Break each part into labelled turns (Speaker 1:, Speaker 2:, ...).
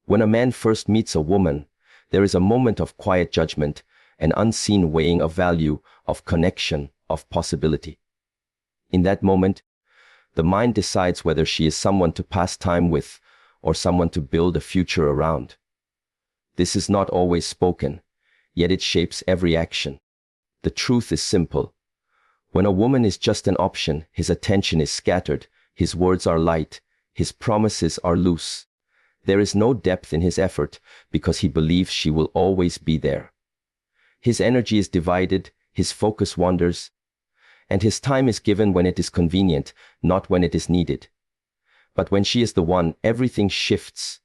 Speaker 1: When a man first meets a woman, there is a moment of quiet judgment, an unseen weighing of value, of connection, of possibility. In that moment, the mind decides whether she is someone to pass time with or someone to build a future around. This is not always spoken, yet it shapes every action. The truth is simple. When a woman is just an option, his attention is scattered, his words are light, his promises are loose. There is no depth in his effort because he believes she will always be there. His energy is divided, his focus wanders, and his time is given when it is convenient, not when it is needed. But when she is the one, everything shifts.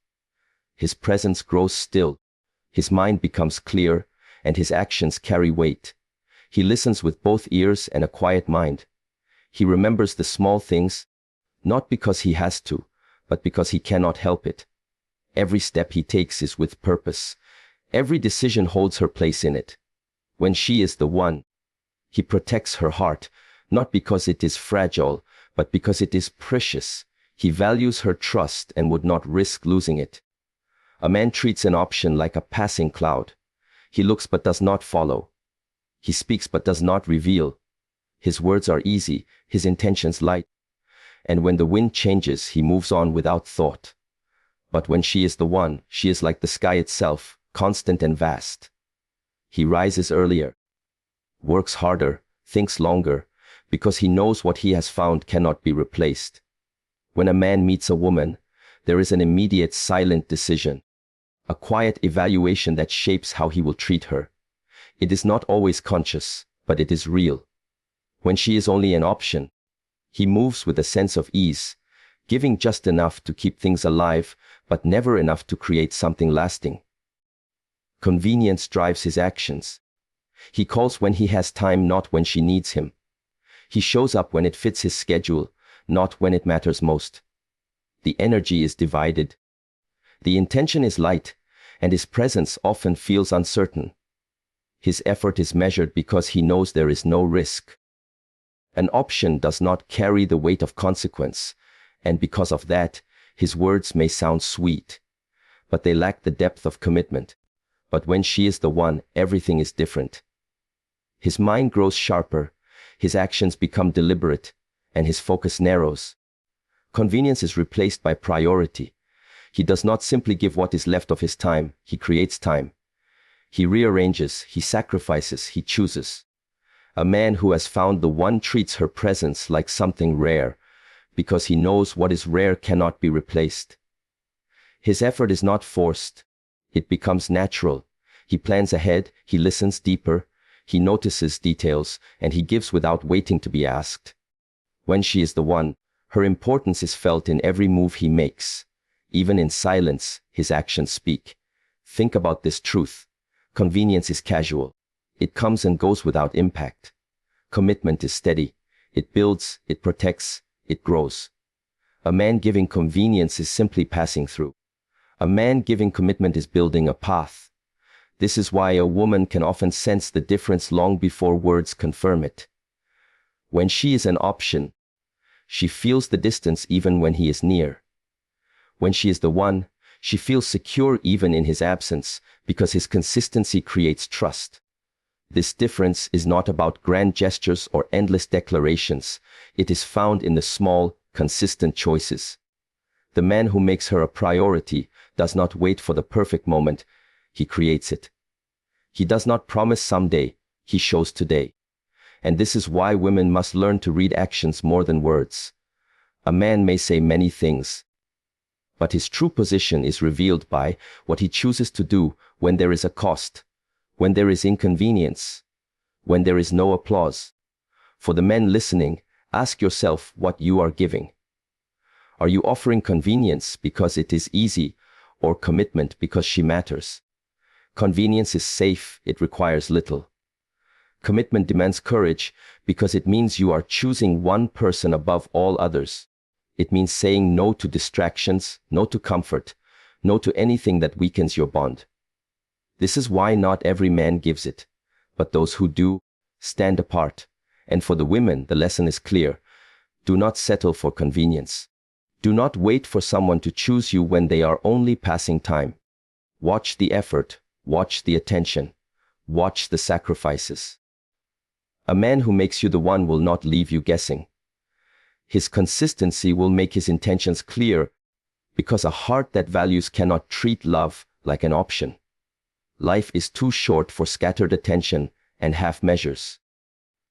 Speaker 1: His presence grows still, his mind becomes clear, and his actions carry weight. He listens with both ears and a quiet mind. He remembers the small things, not because he has to, but because he cannot help it. Every step he takes is with purpose. Every decision holds her place in it. When she is the one, he protects her heart, not because it is fragile, but because it is precious. He values her trust and would not risk losing it. A man treats an option like a passing cloud. He looks but does not follow. He speaks but does not reveal. His words are easy, his intentions light. And when the wind changes, he moves on without thought. But when she is the one, she is like the sky itself, constant and vast. He rises earlier, works harder, thinks longer, because he knows what he has found cannot be replaced. When a man meets a woman, there is an immediate silent decision, a quiet evaluation that shapes how he will treat her. It is not always conscious, but it is real. When she is only an option, he moves with a sense of ease, giving just enough to keep things alive, but never enough to create something lasting. Convenience drives his actions. He calls when he has time, not when she needs him. He shows up when it fits his schedule, not when it matters most. The energy is divided. The intention is light, and his presence often feels uncertain. His effort is measured because he knows there is no risk. An option does not carry the weight of consequence, and because of that, his words may sound sweet, but they lack the depth of commitment. But when she is the one, everything is different. His mind grows sharper, his actions become deliberate, and his focus narrows. Convenience is replaced by priority. He does not simply give what is left of his time, he creates time. He rearranges, he sacrifices, he chooses. A man who has found the one treats her presence like something rare, because he knows what is rare cannot be replaced. His effort is not forced. It becomes natural. He plans ahead, he listens deeper, he notices details, and he gives without waiting to be asked. When she is the one, her importance is felt in every move he makes. Even in silence, his actions speak. Think about this truth. Convenience is casual. It comes and goes without impact. Commitment is steady. It builds, it protects, it grows. A man giving convenience is simply passing through. A man giving commitment is building a path. This is why a woman can often sense the difference long before words confirm it. When she is an option, she feels the distance even when he is near. When she is the one, she feels secure even in his absence, because his consistency creates trust. This difference is not about grand gestures or endless declarations. It is found in the small, consistent choices. The man who makes her a priority does not wait for the perfect moment, he creates it. He does not promise someday, he shows today. And this is why women must learn to read actions more than words. A man may say many things, but his true position is revealed by what he chooses to do when there is a cost, when there is inconvenience, when there is no applause. For the men listening, ask yourself what you are giving. Are you offering convenience because it is easy, or commitment because she matters? Convenience is safe, it requires little. Commitment demands courage because it means you are choosing one person above all others. It means saying no to distractions, no to comfort, no to anything that weakens your bond. This is why not every man gives it, but those who do stand apart. And for the women, the lesson is clear. Do not settle for convenience. Do not wait for someone to choose you when they are only passing time. Watch the effort, watch the attention, watch the sacrifices. A man who makes you the one will not leave you guessing. His consistency will make his intentions clear, because a heart that values cannot treat love like an option. Life is too short for scattered attention and half measures.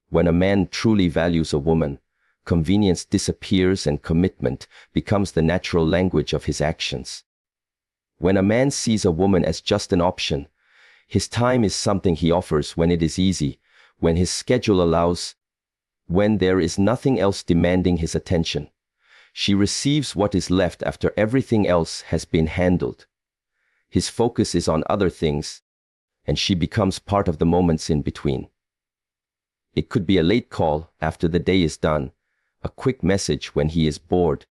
Speaker 1: When a man truly values a woman, convenience disappears and commitment becomes the natural language of his actions. When a man sees a woman as just an option, his time is something he offers when it is easy, when his schedule allows, when there is nothing else demanding his attention. She receives what is left after everything else has been handled. His focus is on other things, and she becomes part of the moments in between. It could be a late call after the day is done, a quick message when he is bored,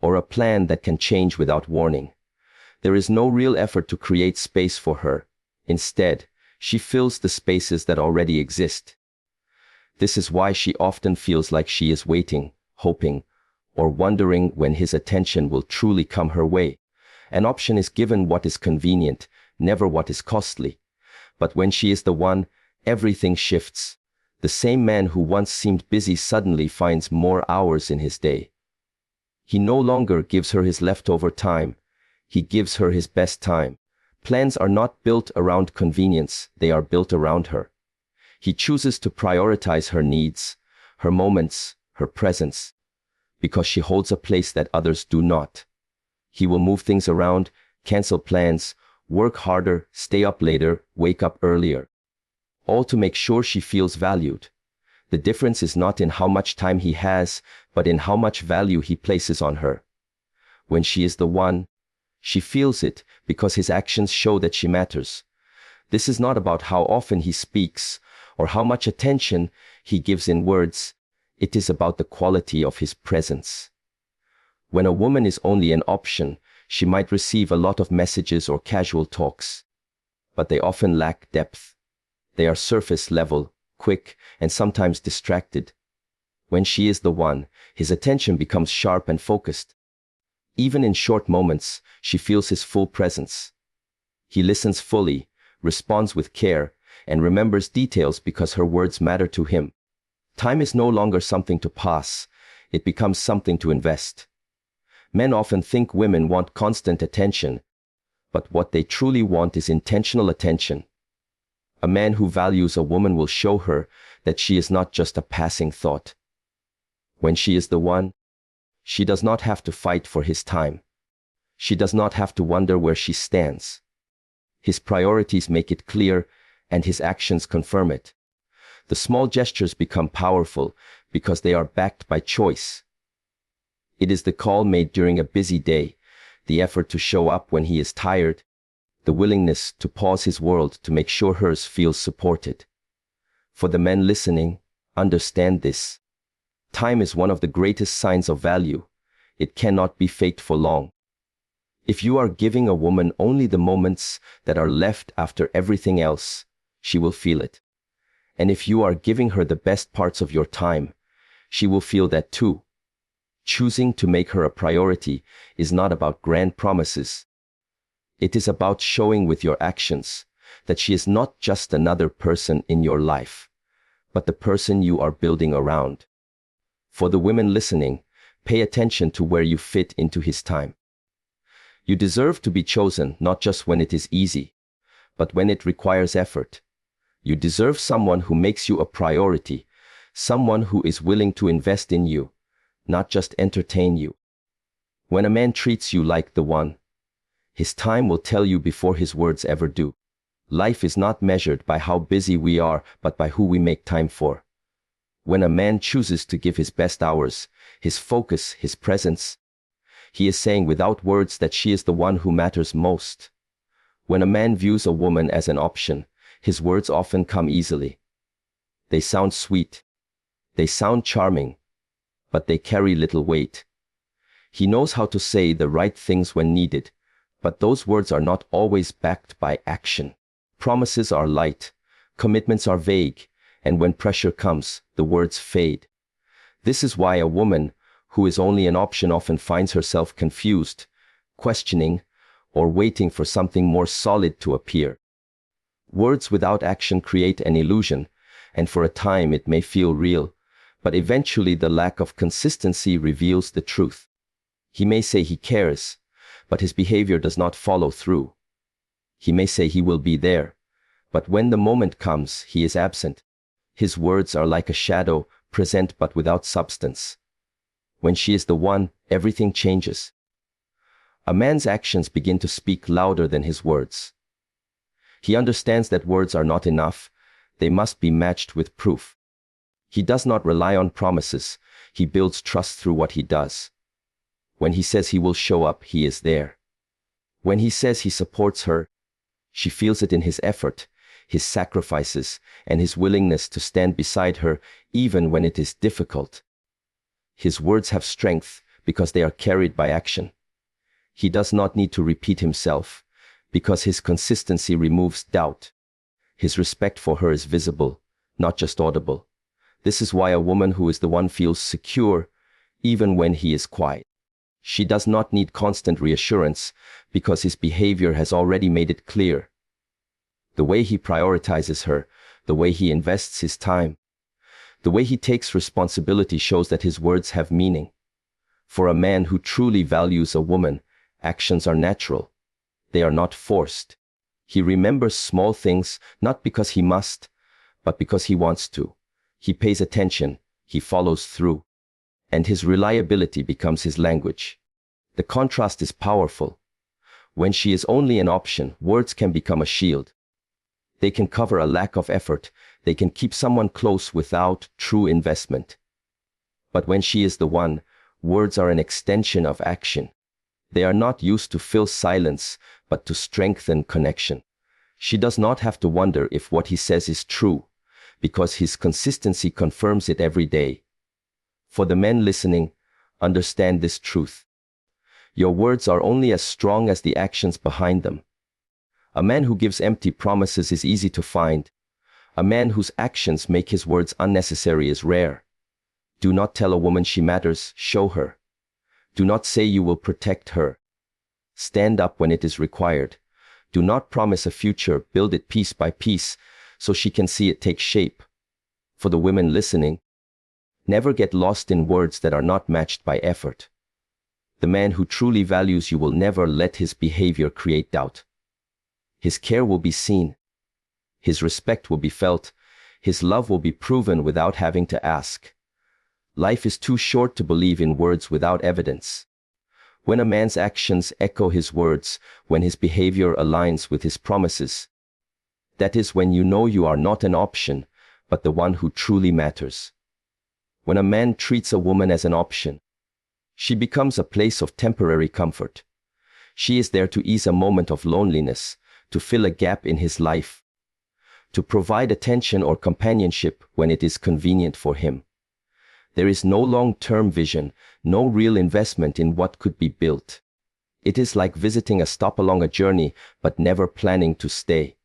Speaker 1: or a plan that can change without warning. There is no real effort to create space for her. Instead, she fills the spaces that already exist. This is why she often feels like she is waiting, hoping, or wondering when his attention will truly come her way. An option is given what is convenient, never what is costly. But when she is the one, everything shifts. The same man who once seemed busy suddenly finds more hours in his day. He no longer gives her his leftover time. He gives her his best time. Plans are not built around convenience, they are built around her. He chooses to prioritize her needs, her moments, her presence, because she holds a place that others do not. He will move things around, cancel plans, work harder, stay up later, wake up earlier, all to make sure she feels valued. The difference is not in how much time he has, but in how much value he places on her. When she is the one, she feels it because his actions show that she matters. This is not about how often he speaks or how much attention he gives in words. It is about the quality of his presence. When a woman is only an option, she might receive a lot of messages or casual talks, but they often lack depth. They are surface level, quick, and sometimes distracted. When she is the one, his attention becomes sharp and focused. Even in short moments, she feels his full presence. He listens fully, responds with care, and remembers details because her words matter to him. Time is no longer something to pass, it becomes something to invest. Men often think women want constant attention, but what they truly want is intentional attention. A man who values a woman will show her that she is not just a passing thought. When she is the one, she does not have to fight for his time. She does not have to wonder where she stands. His priorities make it clear, and his actions confirm it. The small gestures become powerful because they are backed by choice. It is the call made during a busy day, the effort to show up when he is tired, the willingness to pause his world to make sure hers feels supported. For the men listening, understand this. Time is one of the greatest signs of value. It cannot be faked for long. If you are giving a woman only the moments that are left after everything else, she will feel it. And if you are giving her the best parts of your time, she will feel that too. Choosing to make her a priority is not about grand promises. It is about showing with your actions that she is not just another person in your life, but the person you are building around. For the women listening, pay attention to where you fit into his time. You deserve to be chosen not just when it is easy, but when it requires effort. You deserve someone who makes you a priority, someone who is willing to invest in you, not just entertain you. When a man treats you like the one, his time will tell you before his words ever do. Life is not measured by how busy we are, but by who we make time for. When a man chooses to give his best hours, his focus, his presence, he is saying without words that she is the one who matters most. When a man views a woman as an option, his words often come easily. They sound sweet. They sound charming, but they carry little weight. He knows how to say the right things when needed, but those words are not always backed by action. Promises are light, commitments are vague, and when pressure comes, the words fade. This is why a woman who is only an option often finds herself confused, questioning, or waiting for something more solid to appear. Words without action create an illusion, and for a time it may feel real, but eventually the lack of consistency reveals the truth. He may say he cares, but his behavior does not follow through. He may say he will be there, but when the moment comes, he is absent. His words are like a shadow, present but without substance. When she is the one, everything changes. A man's actions begin to speak louder than his words. He understands that words are not enough, they must be matched with proof. He does not rely on promises, he builds trust through what he does. When he says he will show up, he is there. When he says he supports her, she feels it in his effort, his sacrifices, and his willingness to stand beside her even when it is difficult. His words have strength because they are carried by action. He does not need to repeat himself because his consistency removes doubt. His respect for her is visible, not just audible. This is why a woman who is the one feels secure even when he is quiet. She does not need constant reassurance because his behavior has already made it clear. The way he prioritizes her, the way he invests his time, the way he takes responsibility shows that his words have meaning. For a man who truly values a woman, actions are natural. They are not forced. He remembers small things not because he must, but because he wants to. He pays attention, he follows through, and his reliability becomes his language. The contrast is powerful. When she is only an option, words can become a shield. They can cover a lack of effort. They can keep someone close without true investment. But when she is the one, words are an extension of action. They are not used to fill silence, but to strengthen connection. She does not have to wonder if what he says is true, because his consistency confirms it every day. For the men listening, understand this truth. Your words are only as strong as the actions behind them. A man who gives empty promises is easy to find. A man whose actions make his words unnecessary is rare. Do not tell a woman she matters, show her. Do not say you will protect her. Stand up when it is required. Do not promise a future, build it piece by piece so she can see it take shape. For the women listening, never get lost in words that are not matched by effort. The man who truly values you will never let his behavior create doubt. His care will be seen. His respect will be felt. His love will be proven without having to ask. Life is too short to believe in words without evidence. When a man's actions echo his words, when his behavior aligns with his promises, that is when you know you are not an option, but the one who truly matters. When a man treats a woman as an option, she becomes a place of temporary comfort. She is there to ease a moment of loneliness, to fill a gap in his life, to provide attention or companionship when it is convenient for him. There is no long-term vision, no real investment in what could be built. It is like visiting a stop along a journey, but never planning to stay.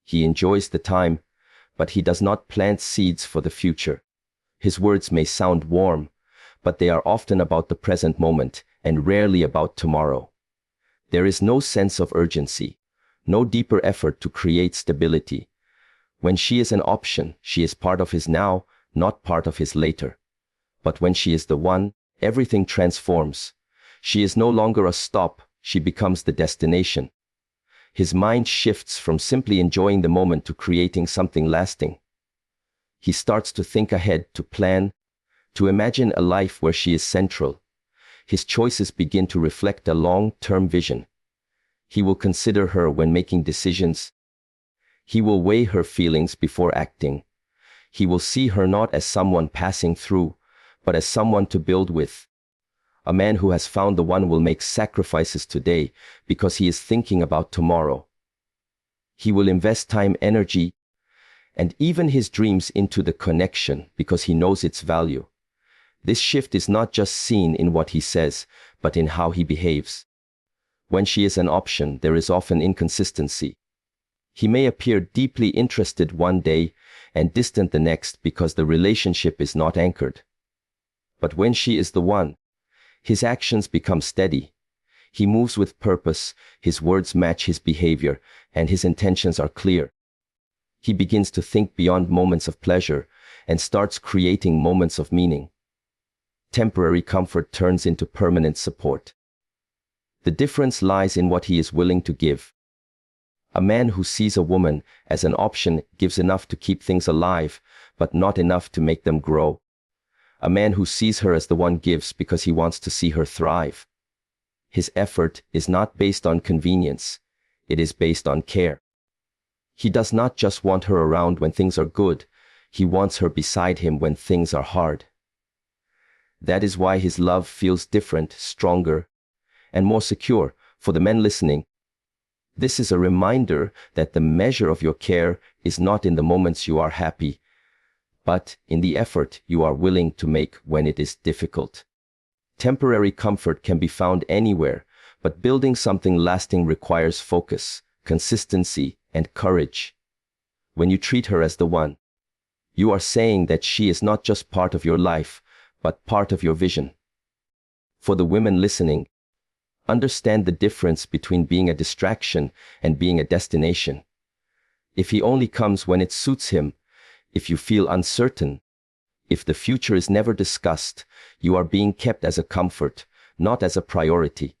Speaker 1: He enjoys the time, but he does not plant seeds for the future. His words may sound warm, but they are often about the present moment and rarely about tomorrow. There is no sense of urgency, no deeper effort to create stability. When she is an option, she is part of his now, not part of his later. But when she is the one, everything transforms. She is no longer a stop, she becomes the destination. His mind shifts from simply enjoying the moment to creating something lasting. He starts to think ahead, to plan, to imagine a life where she is central. His choices begin to reflect a long-term vision. He will consider her when making decisions. He will weigh her feelings before acting. He will see her not as someone passing through, but as someone to build with. A man who has found the one will make sacrifices today because he is thinking about tomorrow. He will invest time, energy, and even his dreams into the connection because he knows its value. This shift is not just seen in what he says, but in how he behaves. When she is an option, there is often inconsistency. He may appear deeply interested one day and distant the next because the relationship is not anchored. But when she is the one, his actions become steady. He moves with purpose, his words match his behavior, and his intentions are clear. He begins to think beyond moments of pleasure and starts creating moments of meaning. Temporary comfort turns into permanent support. The difference lies in what he is willing to give. A man who sees a woman as an option gives enough to keep things alive, but not enough to make them grow. A man who sees her as the one gives because he wants to see her thrive. His effort is not based on convenience, it is based on care. He does not just want her around when things are good, he wants her beside him when things are hard. That is why his love feels different, stronger, and more secure. For the men listening, this is a reminder that the measure of your care is not in the moments you are happy, but in the effort you are willing to make when it is difficult. Temporary comfort can be found anywhere, but building something lasting requires focus, consistency, and courage. When you treat her as the one, you are saying that she is not just part of your life, but part of your vision. For the women listening, understand the difference between being a distraction and being a destination. If he only comes when it suits him, if you feel uncertain, if the future is never discussed, you are being kept as a comfort, not as a priority.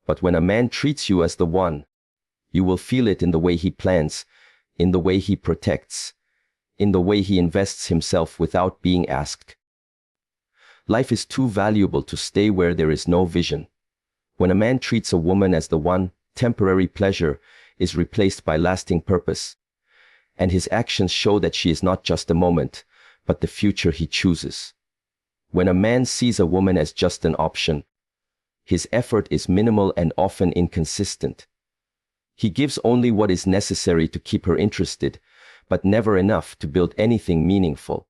Speaker 1: But when a man treats you as the one, you will feel it in the way he plans, in the way he protects, in the way he invests himself without being asked. Life is too valuable to stay where there is no vision. When a man treats a woman as the one, temporary pleasure is replaced by lasting purpose, and his actions show that she is not just a moment, but the future he chooses. When a man sees a woman as just an option, his effort is minimal and often inconsistent. He gives only what is necessary to keep her interested, but never enough to build anything meaningful.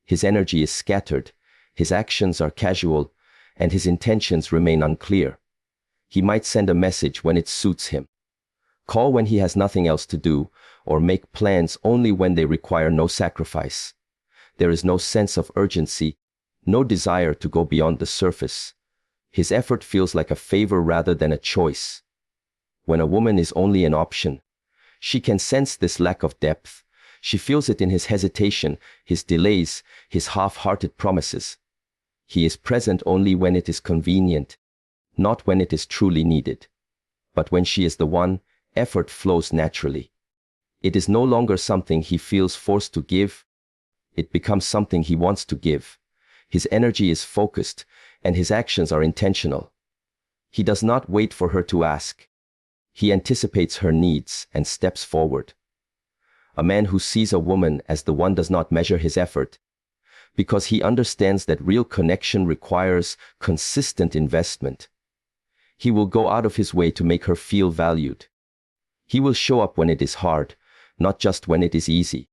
Speaker 1: His energy is scattered, his actions are casual, and his intentions remain unclear. He might send a message when it suits him, call when he has nothing else to do, or make plans only when they require no sacrifice. There is no sense of urgency, no desire to go beyond the surface. His effort feels like a favor rather than a choice. When a woman is only an option, she can sense this lack of depth. She feels it in his hesitation, his delays, his half-hearted promises. He is present only when it is convenient, not when it is truly needed. But when she is the one, effort flows naturally. It is no longer something he feels forced to give. It becomes something he wants to give. His energy is focused, and his actions are intentional. He does not wait for her to ask. He anticipates her needs and steps forward. A man who sees a woman as the one does not measure his effort, because he understands that real connection requires consistent investment. He will go out of his way to make her feel valued. He will show up when it is hard, not just when it is easy.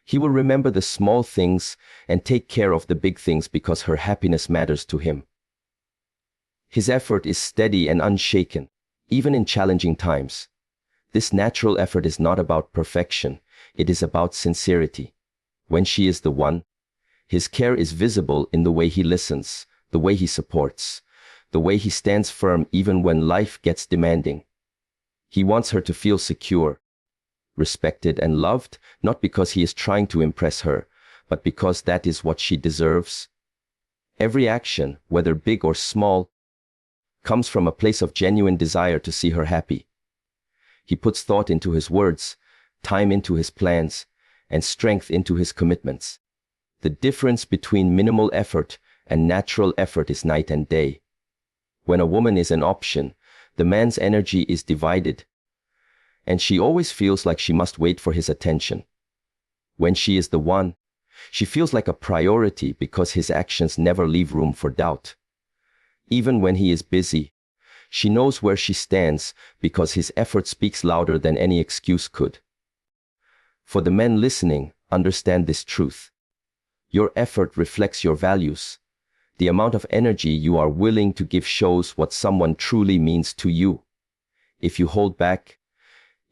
Speaker 1: He will remember the small things and take care of the big things because her happiness matters to him. His effort is steady and unshaken, even in challenging times. This natural effort is not about perfection, it is about sincerity. When she is the one, his care is visible in the way he listens, the way he supports, the way he stands firm even when life gets demanding. He wants her to feel secure, respected and loved, not because he is trying to impress her, but because that is what she deserves. Every action, whether big or small, comes from a place of genuine desire to see her happy. He puts thought into his words, time into his plans, and strength into his commitments. The difference between minimal effort and natural effort is night and day. When a woman is an option, the man's energy is divided, and she always feels like she must wait for his attention. When she is the one, she feels like a priority because his actions never leave room for doubt. Even when he is busy, she knows where she stands because his effort speaks louder than any excuse could. For the men listening, understand this truth. Your effort reflects your values. The amount of energy you are willing to give shows what someone truly means to you. If you hold back,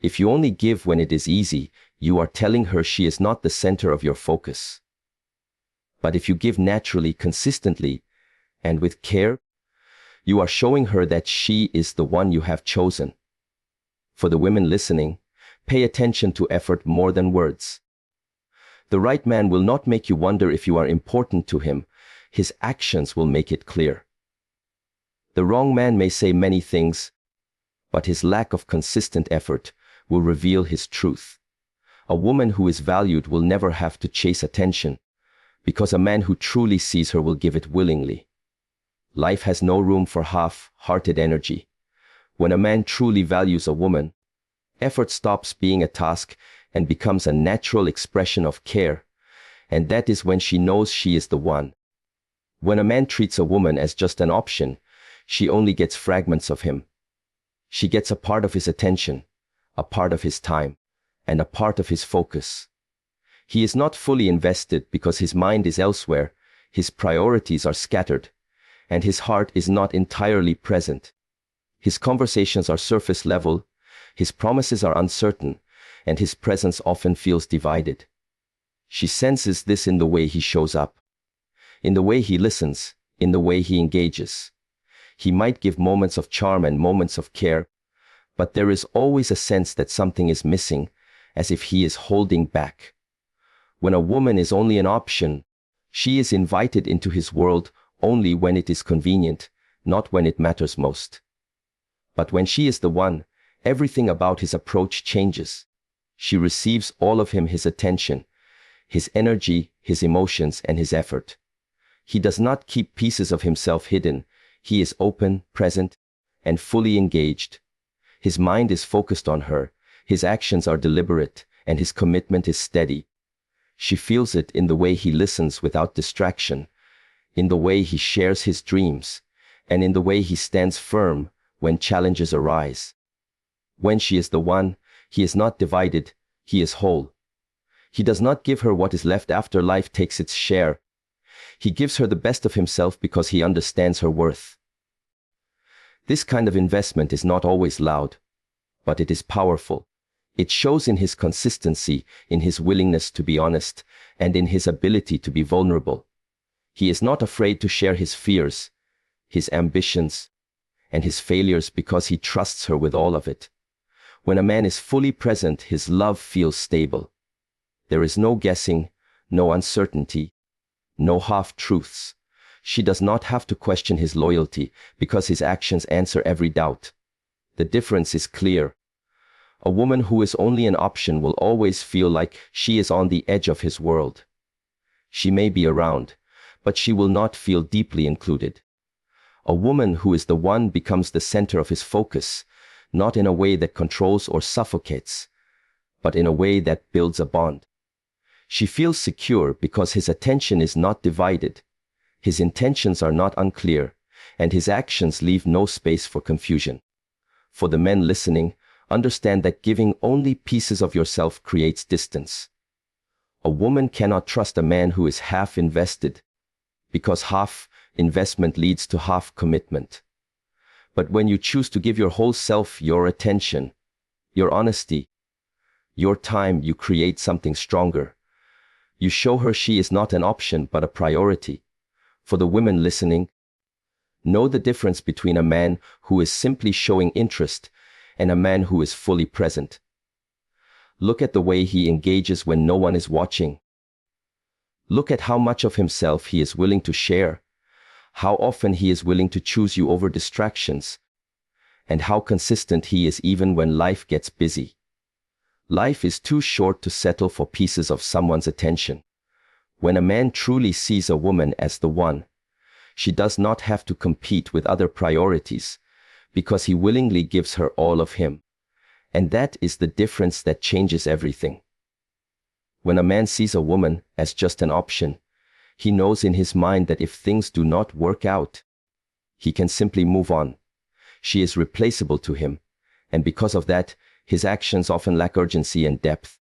Speaker 1: if you only give when it is easy, you are telling her she is not the center of your focus. But if you give naturally, consistently, and with care, you are showing her that she is the one you have chosen. For the women listening, pay attention to effort more than words. The right man will not make you wonder if you are important to him. His actions will make it clear. The wrong man may say many things, but his lack of consistent effort will reveal his truth. A woman who is valued will never have to chase attention, because a man who truly sees her will give it willingly. Life has no room for half-hearted energy. When a man truly values a woman, effort stops being a task and becomes a natural expression of care, and that is when she knows she is the one. When a man treats a woman as just an option, she only gets fragments of him. She gets a part of his attention, a part of his time, and a part of his focus. He is not fully invested because his mind is elsewhere, his priorities are scattered, and his heart is not entirely present. His conversations are surface level, his promises are uncertain, and his presence often feels divided. She senses this in the way he shows up, in the way he listens, in the way he engages. He might give moments of charm and moments of care, but there is always a sense that something is missing, as if he is holding back. When a woman is only an option, she is invited into his world only when it is convenient, not when it matters most. But when she is the one, everything about his approach changes. She receives all of him, his attention, his energy, his emotions, and his effort. He does not keep pieces of himself hidden. He is open, present, and fully engaged. His mind is focused on her, his actions are deliberate, and his commitment is steady. She feels it in the way he listens without distraction, in the way he shares his dreams, and in the way he stands firm when challenges arise. When she is the one, he is not divided, he is whole. He does not give her what is left after life takes its share. He gives her the best of himself because he understands her worth. This kind of investment is not always loud, but it is powerful. It shows in his consistency, in his willingness to be honest, and in his ability to be vulnerable. He is not afraid to share his fears, his ambitions, and his failures because he trusts her with all of it. When a man is fully present, his love feels stable. There is no guessing, no uncertainty, no half-truths. She does not have to question his loyalty because his actions answer every doubt. The difference is clear. A woman who is only an option will always feel like she is on the edge of his world. She may be around, but she will not feel deeply included. A woman who is the one becomes the center of his focus, not in a way that controls or suffocates, but in a way that builds a bond. She feels secure because his attention is not divided, his intentions are not unclear, and his actions leave no space for confusion. For the men listening, understand that giving only pieces of yourself creates distance. A woman cannot trust a man who is half invested, because half investment leads to half commitment. But when you choose to give your whole self, your attention, your honesty, your time, you create something stronger. You show her she is not an option but a priority. For the women listening, know the difference between a man who is simply showing interest and a man who is fully present. Look at the way he engages when no one is watching. Look at how much of himself he is willing to share, how often he is willing to choose you over distractions, and how consistent he is even when life gets busy. Life is too short to settle for pieces of someone's attention. When a man truly sees a woman as the one, she does not have to compete with other priorities, because he willingly gives her all of him. And that is the difference that changes everything. When a man sees a woman as just an option, he knows in his mind that if things do not work out, he can simply move on. She is replaceable to him, and because of that, his actions often lack urgency and depth.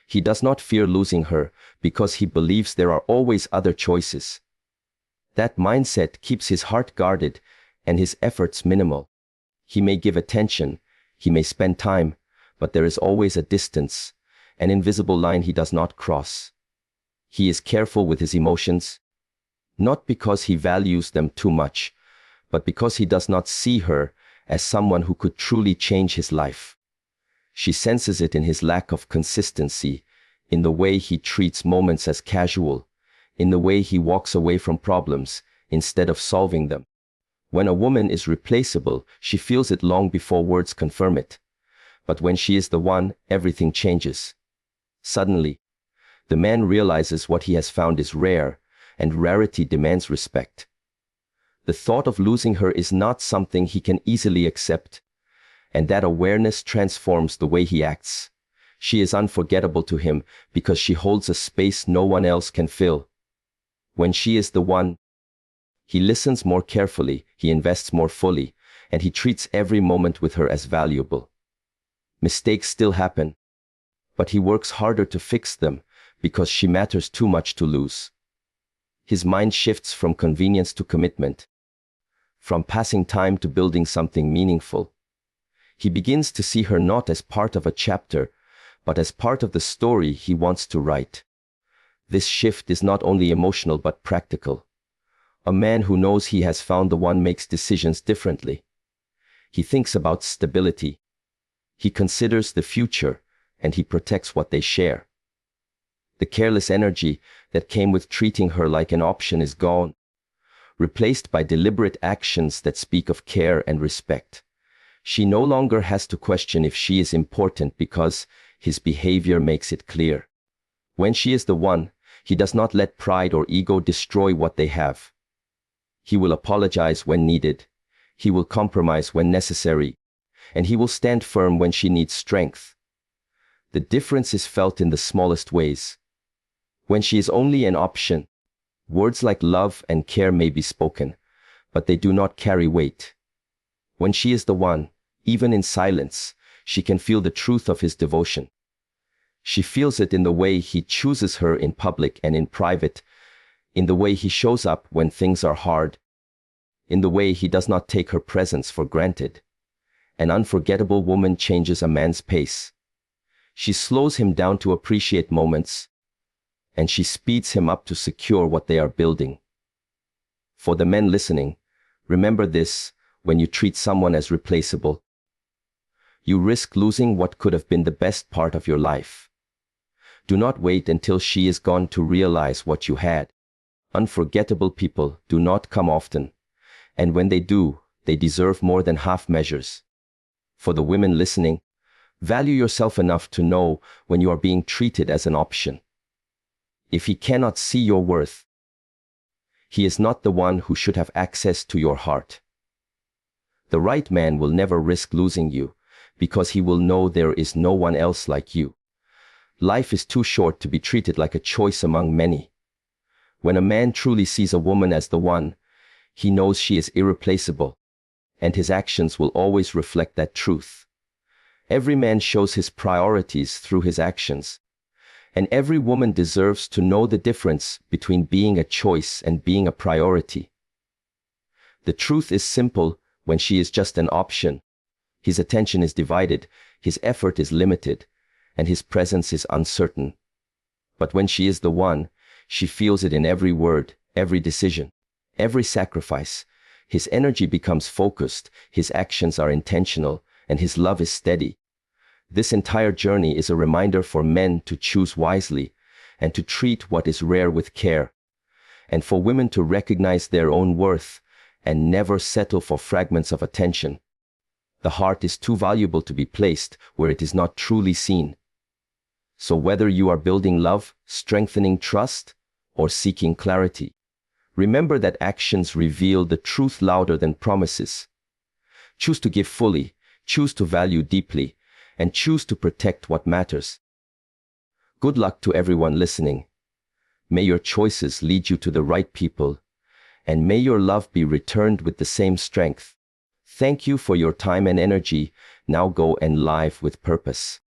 Speaker 1: He does not fear losing her because he believes there are always other choices. That mindset keeps his heart guarded and his efforts minimal. He may give attention, he may spend time, but there is always a distance, an invisible line he does not cross. He is careful with his emotions, not because he values them too much, but because he does not see her as someone who could truly change his life. She senses it in his lack of consistency, in the way he treats moments as casual, in the way he walks away from problems instead of solving them. When a woman is replaceable, she feels it long before words confirm it. But when she is the one, everything changes. Suddenly, the man realizes what he has found is rare, and rarity demands respect. The thought of losing her is not something he can easily accept, and that awareness transforms the way he acts. She is unforgettable to him because she holds a space no one else can fill. When she is the one, he listens more carefully, he invests more fully, and he treats every moment with her as valuable. Mistakes still happen, but he works harder to fix them because she matters too much to lose. His mind shifts from convenience to commitment, from passing time to building something meaningful. He begins to see her not as part of a chapter, but as part of the story he wants to write. This shift is not only emotional but practical. A man who knows he has found the one makes decisions differently. He thinks about stability. He considers the future, and he protects what they share. The careless energy that came with treating her like an option is gone, replaced by deliberate actions that speak of care and respect. She no longer has to question if she is important because his behavior makes it clear. When she is the one, he does not let pride or ego destroy what they have. He will apologize when needed. He will compromise when necessary, and he will stand firm when she needs strength. The difference is felt in the smallest ways. When she is only an option, words like love and care may be spoken, but they do not carry weight. When she is the one, even in silence, she can feel the truth of his devotion. She feels it in the way he chooses her in public and in private, in the way he shows up when things are hard, in the way he does not take her presence for granted. An unforgettable woman changes a man's pace. She slows him down to appreciate moments, and she speeds him up to secure what they are building. For the men listening, remember this: when you treat someone as replaceable, you risk losing what could have been the best part of your life. Do not wait until she is gone to realize what you had. Unforgettable people do not come often, and when they do, they deserve more than half measures. For the women listening, value yourself enough to know when you are being treated as an option. If he cannot see your worth, he is not the one who should have access to your heart. The right man will never risk losing you, because he will know there is no one else like you. Life is too short to be treated like a choice among many. When a man truly sees a woman as the one, he knows she is irreplaceable, and his actions will always reflect that truth. Every man shows his priorities through his actions, and every woman deserves to know the difference between being a choice and being a priority. The truth is simple: when she is just an option, his attention is divided, his effort is limited, and his presence is uncertain. But when she is the one, she feels it in every word, every decision, every sacrifice. His energy becomes focused, his actions are intentional, and his love is steady. This entire journey is a reminder for men to choose wisely and to treat what is rare with care, and for women to recognize their own worth and never settle for fragments of attention. The heart is too valuable to be placed where it is not truly seen. So whether you are building love, strengthening trust, or seeking clarity, remember that actions reveal the truth louder than promises. Choose to give fully, choose to value deeply, and choose to protect what matters. Good luck to everyone listening. May your choices lead you to the right people, and may your love be returned with the same strength. Thank you for your time and energy. Now go and live with purpose.